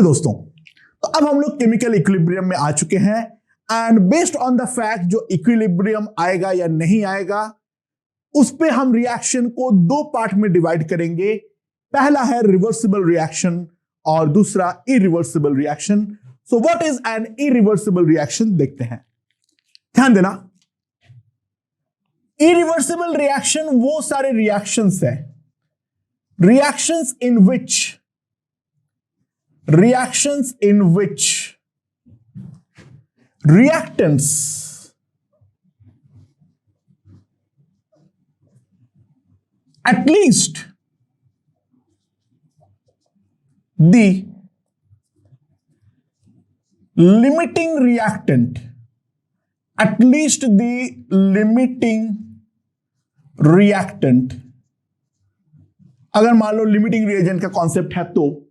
Okay दोस्तों, तो अब हम लोग केमिकल इक्विलिब्रियम में आ चुके हैं and based on the fact जो इक्विलिब्रियम आएगा या नहीं आएगा उस पे हम रिएक्शन को दो पार्ट में डिवाइड करेंगे। पहला है रिवर्सिबल रिएक्शन और दूसरा irreversible reaction. So what is an irreversible reaction देखते हैं, ध्यान देना। इरिवर्सिबल रिएक्शन वो सारे रिएक्शंस है, reactions in which reactants at least the limiting reactant अगर मान लो लिमिटिंग रिएजेंट का कॉन्सेप्ट है तो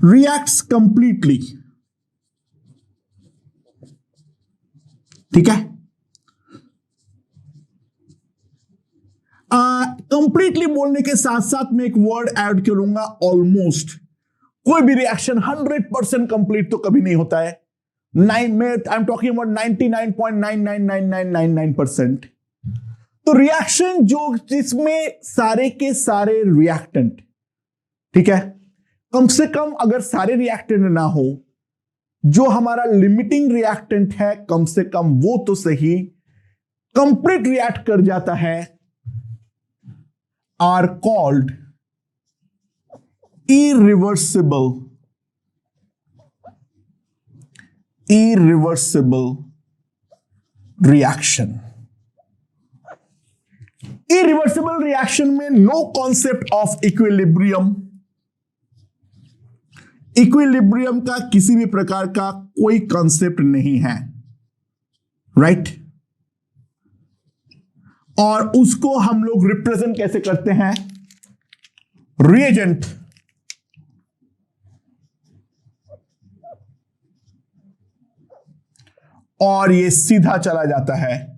रिएक्ट्स कंप्लीटली, ठीक है। कंप्लीटली बोलने के साथ साथ मैं एक वर्ड ऐड करूंगा, ऑलमोस्ट। कोई भी रिएक्शन 100% कंप्लीट तो कभी नहीं होता है। I am talking about 99.9999999%। तो रिएक्शन जो जिसमें सारे के सारे रिएक्टेंट, ठीक है, कम से कम अगर सारे रिएक्टेंट ना हो, जो हमारा लिमिटिंग रिएक्टेंट है कम से कम वो तो सही कंप्लीट रिएक्ट कर जाता है, are called irreversible reaction. Irreversible reaction में no concept of equilibrium, equilibrium का किसी भी प्रकार का कोई कॉन्सेप्ट नहीं है, राइट। और उसको हम लोग रिप्रेजेंट कैसे करते हैं, रिएजेंट और ये सीधा चला जाता है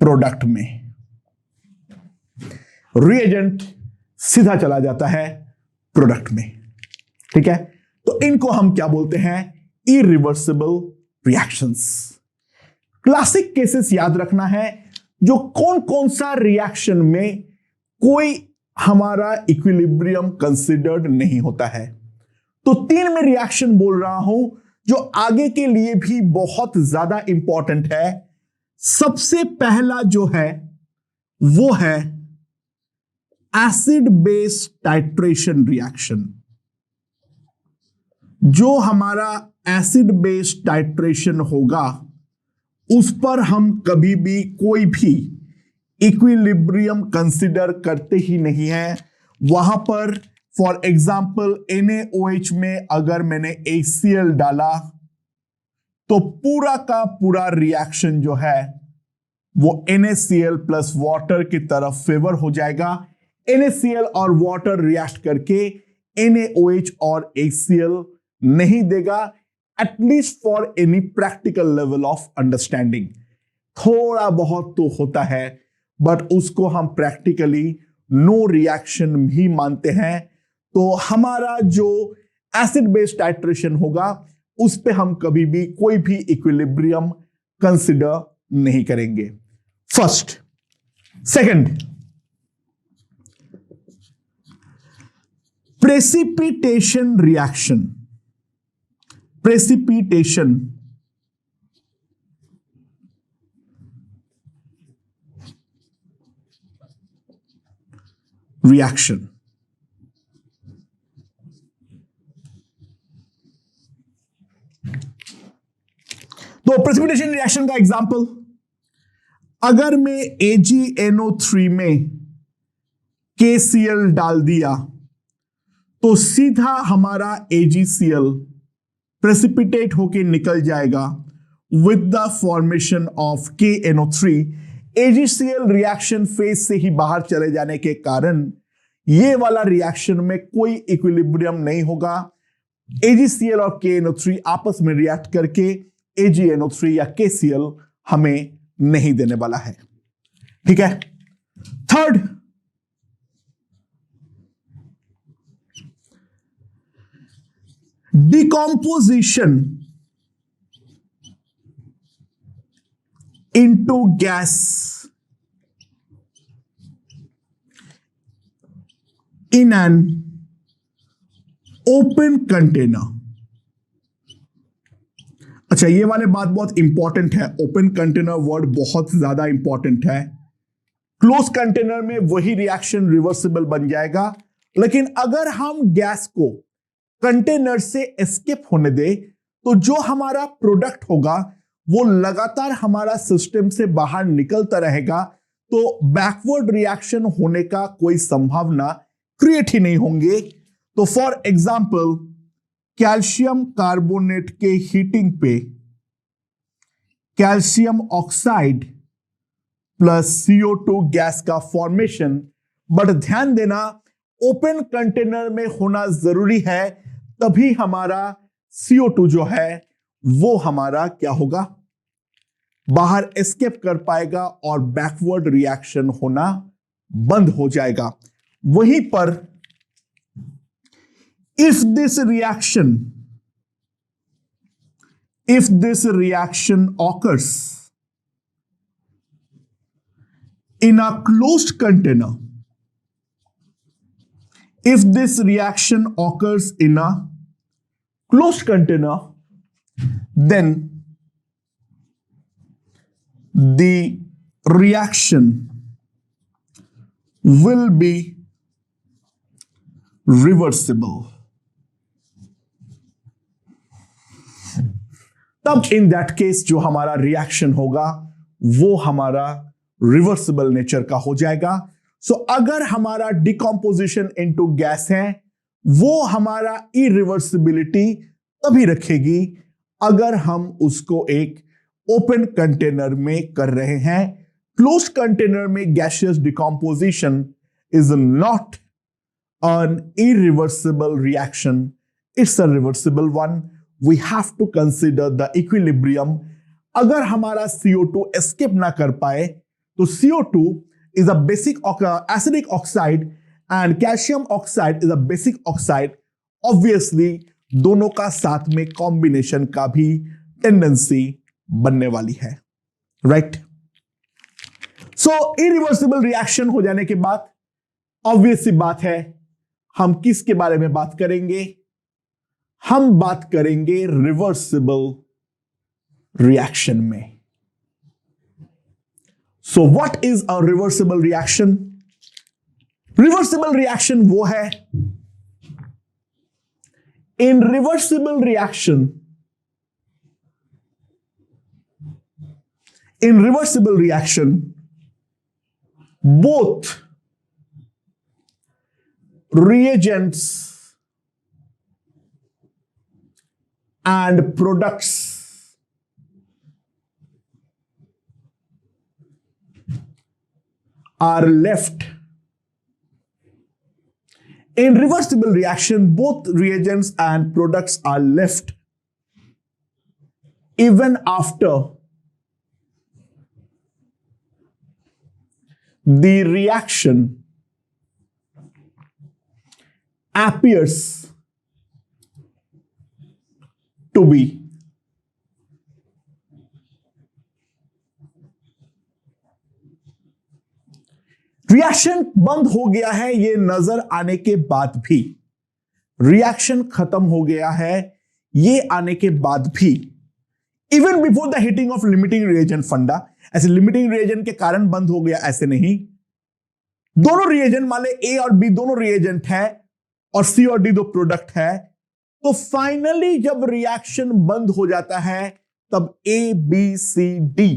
प्रोडक्ट में, रिएजेंट सीधा चला जाता है प्रोडक्ट में, ठीक है। तो इनको हम क्या बोलते हैं, इरिवर्सिबल रिएक्शंस। क्लासिक केसेस याद रखना है, जो कौन कौन सा रिएक्शन में कोई हमारा इक्विलिब्रियम कंसिडर्ड नहीं होता है। तो 3 में रिएक्शन बोल रहा हूं जो आगे के लिए भी बहुत ज्यादा इंपॉर्टेंट है। सबसे पहला जो है वो है एसिड बेस टाइट्रेशन रिएक्शन। जो हमारा एसिड बेस टाइट्रेशन होगा उस पर हम कभी भी कोई भी इक्विलिब्रियम कंसिडर करते ही नहीं है। वहां पर फॉर एग्जाम्पल NaOH में अगर मैंने HCl डाला तो पूरा का पूरा रिएक्शन जो है वो NaCl प्लस वाटर की तरफ फेवर हो जाएगा। NaCl और वाटर रिएक्ट करके NaOH और HCl नहीं देगा, at least for any practical level of understanding. थोड़ा बहुत तो होता है बट उसको हम प्रैक्टिकली नो रिएक्शन भी मानते हैं। तो हमारा जो एसिड बेस टाइट्रेशन होगा उस पे हम कभी भी कोई भी इक्विलिब्रियम कंसिडर नहीं करेंगे। First. Second, precipitation reaction. Precipitation reaction. तो प्रेसिपिटेशन रिएक्शन का एग्जांपल, अगर मैं AgNO3 में KCl डाल दिया तो सीधा हमारा AgCl प्रेसिपिटेट होके निकल जाएगा with the formation of KNO3। AgCl reaction phase से ही बाहर चले जाने के कारण ये वाला रिएक्शन में कोई इक्विलिब्रियम नहीं होगा। AgCl और KNO3 आपस में रिएक्ट करके AgNO3 या KCl हमें नहीं देने वाला है, ठीक है। Third, decomposition into gas in an open container। अच्छा, ये वाले बात बहुत इंपॉर्टेंट है। ओपन कंटेनर वर्ड बहुत ज्यादा इंपॉर्टेंट है। क्लोज कंटेनर में वही रिएक्शन रिवर्सिबल बन जाएगा, लेकिन अगर हम गैस को कंटेनर से एस्केप होने दे तो जो हमारा प्रोडक्ट होगा वो लगातार हमारा सिस्टम से बाहर निकलता रहेगा, तो बैकवर्ड रिएक्शन होने का कोई संभावना क्रिएट ही नहीं होंगे। तो फॉर एग्जाम्पल, कैल्शियम कार्बोनेट के हीटिंग पे calcium oxide plus CO2 gas का फॉर्मेशन, बट ध्यान देना ओपन कंटेनर में होना जरूरी है, तभी हमारा CO2 जो है वो हमारा क्या होगा, बाहर एस्केप कर पाएगा और बैकवर्ड रिएक्शन होना बंद हो जाएगा। वहीं पर if this reaction occurs in a closed container, if this reaction occurs in a closed container, then the reaction will be reversible। तब इन दैट केस जो हमारा रिएक्शन होगा वो हमारा रिवर्सिबल नेचर का हो जाएगा। सो अगर हमारा डिकम्पोजिशन इनटू गैस है वो हमारा इरिवर्सिबिलिटी तभी रखेगी अगर हम उसको एक ओपन कंटेनर में कर रहे हैं। क्लोज्ड कंटेनर में gaseous decomposition is not an irreversible reaction, it's a reversible one। We have to consider the equilibrium। अगर हमारा CO2 escape ना कर पाए तो CO2 is a basic acidic oxide and calcium oxide is a basic oxide। Obviously दोनों का साथ में कॉम्बिनेशन का भी टेंडेंसी बनने वाली है, राइट। सो इरिवर्सिबल रिएक्शन हो जाने के बाद ऑब्वियस सी बात है हम किसके बारे में बात करेंगे, हम बात करेंगे रिवर्सिबल रिएक्शन में। So what is a reversible reaction? Reversible reaction वो है, इन reversible reaction both reagents and products are left। In reversible reaction both reagents and products are left even after the reaction appears to be reaction बंद हो गया है ये नजर आने के बाद भी, रिएक्शन खत्म हो गया है ये आने के बाद भी, even before the hitting of limiting reagent फंडा, ऐसे लिमिटिंग रिएजेंट के कारण बंद हो गया ऐसे नहीं, दोनों रिएजेंट वाले ए और बी दोनों रिएजेंट है और सी और डी दो प्रोडक्ट है, तो फाइनली जब रिएक्शन बंद हो जाता है तब ए बी सी डी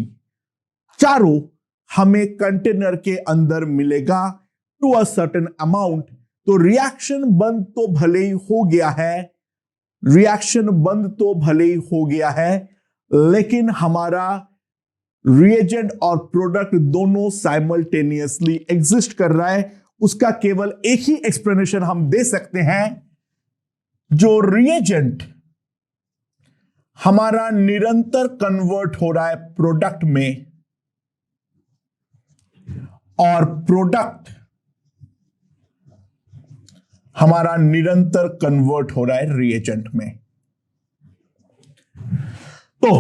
चारों हमें कंटेनर के अंदर मिलेगा टू अ सर्टेन अमाउंट। तो रिएक्शन बंद तो भले ही हो गया है, रिएक्शन बंद तो भले ही हो गया है, लेकिन हमारा रिएजेंट और प्रोडक्ट दोनों साइमल्टेनियसली एग्जिस्ट कर रहा है। उसका केवल एक ही एक्सप्लेनेशन हम दे सकते हैं, जो रिएजेंट हमारा निरंतर कन्वर्ट हो रहा है प्रोडक्ट में और प्रोडक्ट हमारा निरंतर कन्वर्ट हो रहा है रिएजेंट में। तो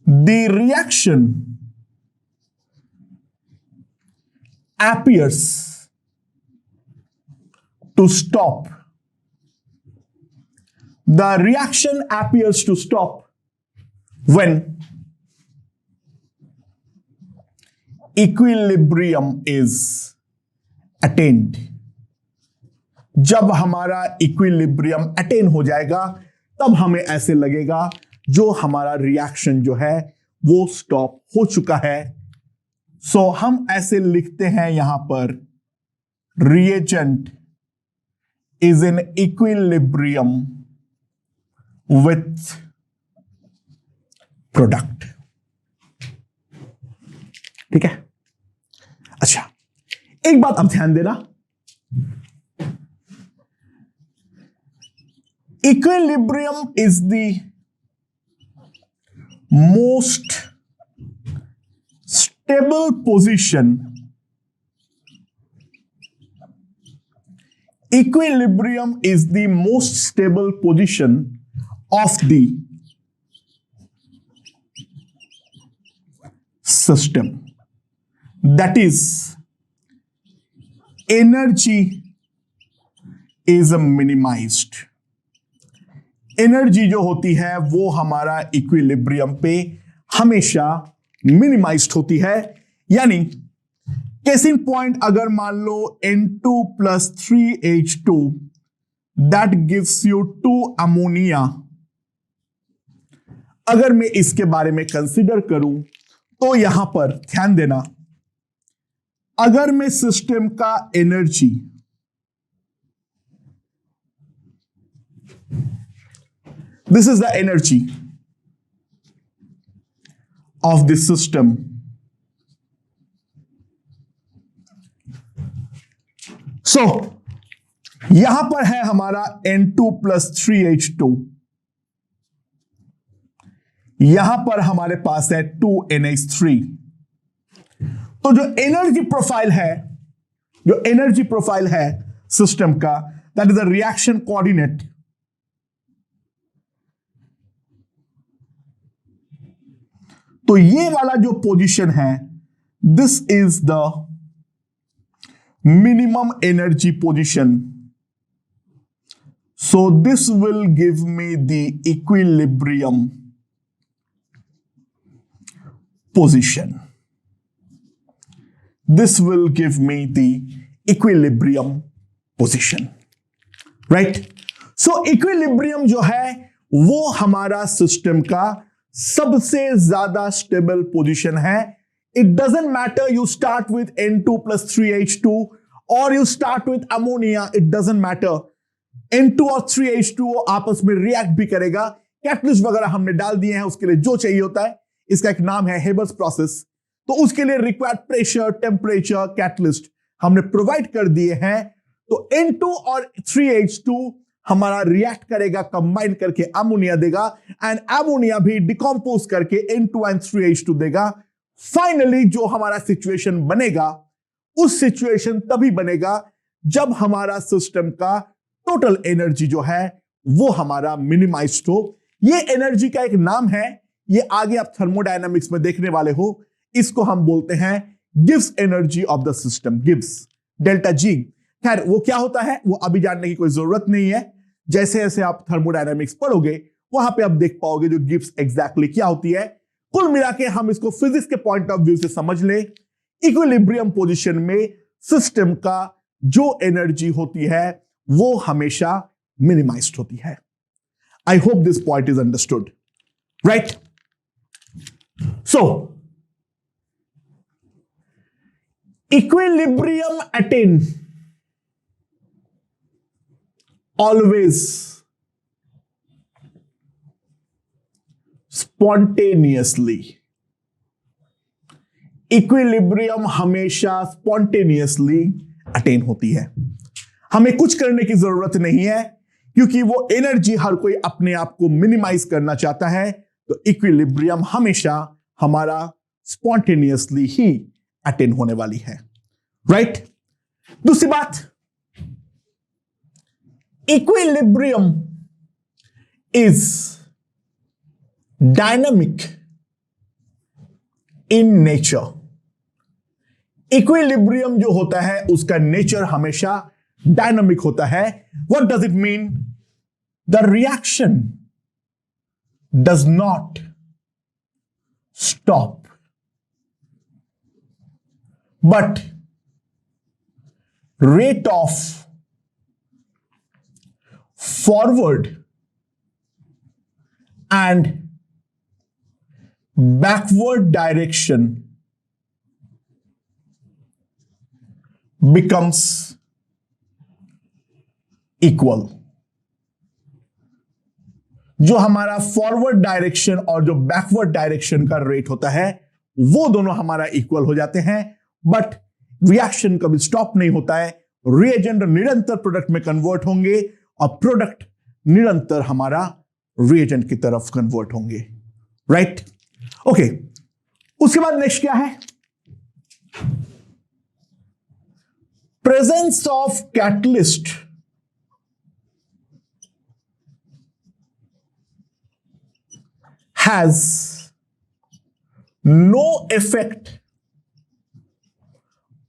the reaction appears to stop. The reaction appears to stop when equilibrium is attained. जब हमारा इक्विलिब्रियम अटेन हो जाएगा तब हमें ऐसे लगेगा जो हमारा रिएक्शन जो है वो स्टॉप हो चुका है. सो हम ऐसे लिखते हैं यहां पर reagent is in equilibrium with product. ठीक है. अच्छा, एक बात अब ध्यान देना, equilibrium is the most stable position. Equilibrium is the most stable position of the system. That is, energy is minimized. Energy जो होती है वो हमारा इक्विलिब्रियम पे हमेशा मिनिमाइज्ड होती है. यानी केस इन पॉइंट अगर मान लो N2 + 3H2 that gives you 2 ammonia. अगर मैं इसके बारे में कंसीडर करूं तो यहां पर ध्यान देना, अगर मैं सिस्टम का energy this is the energy of the system. So यहां पर है हमारा N2 + 3H2, यहां पर हमारे पास है 2NH3. तो जो एनर्जी प्रोफाइल है सिस्टम का, that is the reaction coordinate. तो ये वाला जो पोजीशन है, this is the minimum energy position. So this will give me the equilibrium position. This will give me the equilibrium position. Right. So equilibrium जो है वो हमारा सिस्टम का सबसे ज्यादा स्टेबल पोजीशन है. It doesn't matter you start with N2 + 3H2 और you start with ammonia, it doesn't matter. N2 और 3H2 आपस में रिएक्ट भी करेगा. कैटलिस्ट वगैरह हमने डाल दिए हैं, उसके लिए जो चाहिए होता है, इसका एक नाम है हेबर्स प्रोसेस. तो उसके लिए रिक्वायर्ड प्रेशर, टेम्परेचर, कैटलिस्ट हमने प्रोवाइड कर दिए हैं. तो N2 और 3H2 हमारा रिएक्ट करेगा, कंबाइन करके अमोनिया देगा, एंड अमोनिया भी डिकम्पोज करके N2 और 3H2 देगा. फाइनली जो हमारा सिचुएशन बनेगा, उस सिचुएशन तभी बनेगा जब हमारा सिस्टम का टोटल एनर्जी जो है वो हमारा मिनिमाइज्ड हो. ये एनर्जी का एक नाम है, ये आगे आप थर्मोडायनामिक्स में देखने वाले हो. इसको हम बोलते हैं Gibbs energy of the system, Gibbs, delta G. खैर वो क्या होता है वो अभी जानने की कोई जरूरत नहीं है. जैसे जैसे आप थर्मोडायनामिक्स पढ़ोगे वहां पे आप देख पाओगे जो गिब्स एग्जैक्टली क्या होती है. कुल मिला के हम इसको फिजिक्स के पॉइंट ऑफ व्यू से समझ ले. इक्विलिब्रियम पोजीशन में सिस्टम का जो एनर्जी होती है वो हमेशा मिनिमाइज्ड होती है. I hope this point is understood. Right. So equilibrium attain always spontaneously. Equilibrium हमेशा स्पॉन्टेनियसली अटेन होती है. हमें कुछ करने की जरूरत नहीं है क्योंकि वो एनर्जी हर कोई अपने आप को मिनिमाइज करना चाहता है. तो इक्विलिब्रियम हमेशा हमारा स्पॉन्टेनियसली ही अटेन होने वाली है. राइट. दूसरी बात, equilibrium is dynamic in nature. Equilibrium जो होता है उसका नेचर हमेशा डायनामिक होता है. What does it mean? The reaction does not stop, but rate of forward and backward direction becomes equal. जो हमारा फॉरवर्ड डायरेक्शन और जो बैकवर्ड डायरेक्शन का रेट होता है वो दोनों हमारा इक्वल हो जाते हैं, बट रिएक्शन कभी स्टॉप नहीं होता है. रिएजेंट निरंतर प्रोडक्ट में कन्वर्ट होंगे और प्रोडक्ट निरंतर हमारा रिएजेंट की तरफ कन्वर्ट होंगे. राइट? ओके. उसके बाद नेक्स्ट क्या है? Presence of catalyst has no effect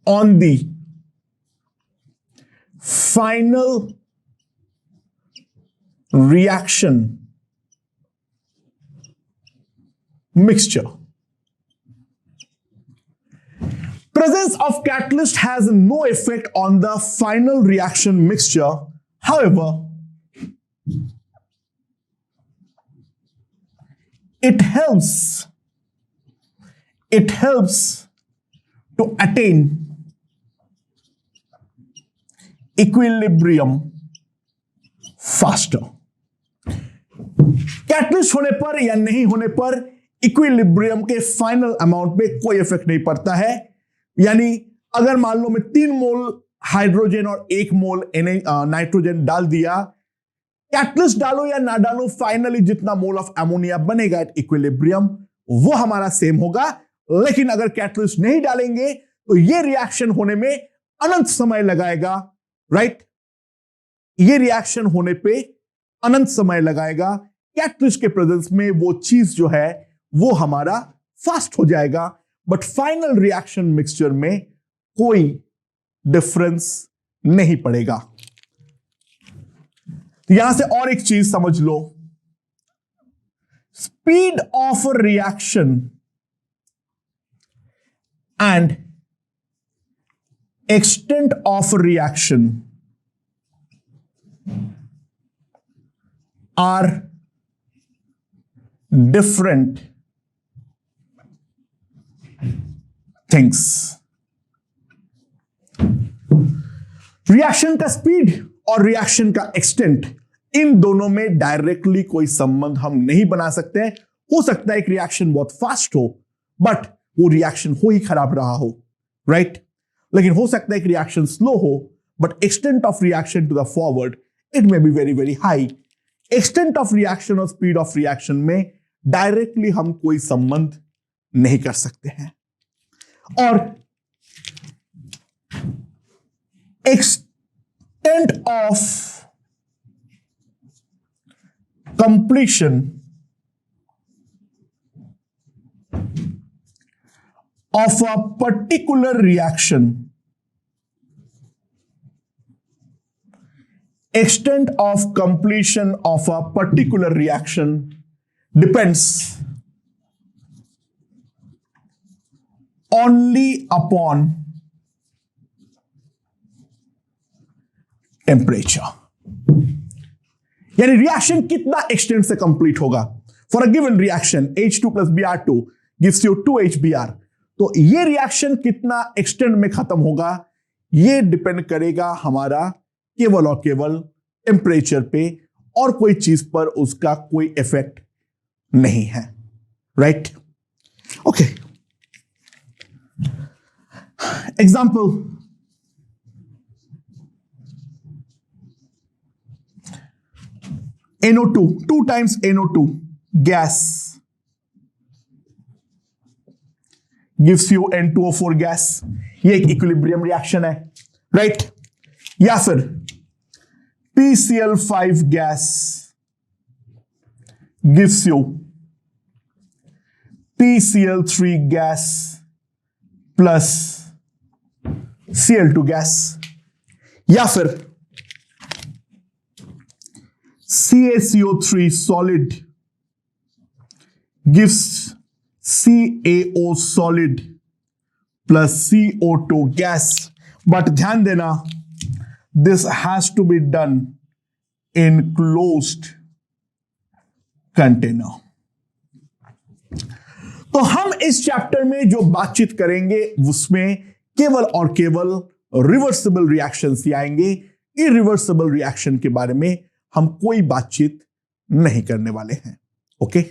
on the final reaction mixture. Presence of catalyst has no effect on the final reaction mixture. However, it helps to attain equilibrium faster. Catalyst होने पर या नहीं होने पर equilibrium के final amount पे कोई effect नहीं पड़ता है. यानी अगर मान लो मैं 3 मोल हाइड्रोजन और 1 मोल नाइट्रोजन डाल दिया, कैटलिस्ट डालो या ना डालो, फाइनली जितना मोल ऑफ अमोनिया बनेगा एट इक्विलिब्रियम वो हमारा सेम होगा. लेकिन अगर कैटलिस्ट नहीं डालेंगे तो ये रिएक्शन होने में अनंत समय लगाएगा. राइट? ये रिएक्शन होने पे अनंत समय लगाएगा. कैटलिस्ट के प्रेजेंस में वो चीज जो है वो हमारा फास्ट हो जाएगा, बट फाइनल रिएक्शन मिक्सचर में कोई डिफरेंस नहीं पड़ेगा. यहां से और एक चीज समझ लो. Speed of reaction and extent of reaction are different things. Reaction का स्पीड और रिएक्शन का एक्सटेंट, इन दोनों में डायरेक्टली कोई संबंध हम नहीं बना सकते. हो सकता है एक रिएक्शन बहुत फास्ट हो बट वो रिएक्शन हो ही खराब रहा हो. राइट? लेकिन हो सकता है एक रिएक्शन स्लो हो but extent of reaction to the forward it may be very very high. Extent of reaction और स्पीड ऑफ रिएक्शन में डायरेक्टली हम कोई संबंध नहीं कर सकते हैं. और extent of completion of a particular reaction, extent of completion of a particular reaction depends only upon temperature. यानी रिएक्शन कितना एक्सटेंट से कंप्लीट होगा. For a given reaction H2 + Br2 gives you 2HBr. तो ये रिएक्शन कितना extent में खत्म होगा ये डिपेंड करेगा हमारा केवल और केवल टेम्परेचर पे, और कोई चीज पर उसका कोई इफेक्ट नहीं है. Right? Okay. Example. NO2, 2 times NO2 gas gives you N2O4 gas. ये एक इक्विलिब्रियम रिएक्शन है. राइट? या फिर PCl5 gas gives you TCl3 gas plus Cl2 gas, या फिर CaCO3 solid gives CaO solid plus CO2 gas. But ध्यान देना, this has to be done in closed container. तो हम इस चैप्टर में जो बातचीत करेंगे उसमें केवल और केवल रिवर्सिबल रिएक्शंस ही आएंगे। इरिवर्सिबल रिएक्शन के बारे में हम कोई बातचीत नहीं करने वाले हैं। ओके।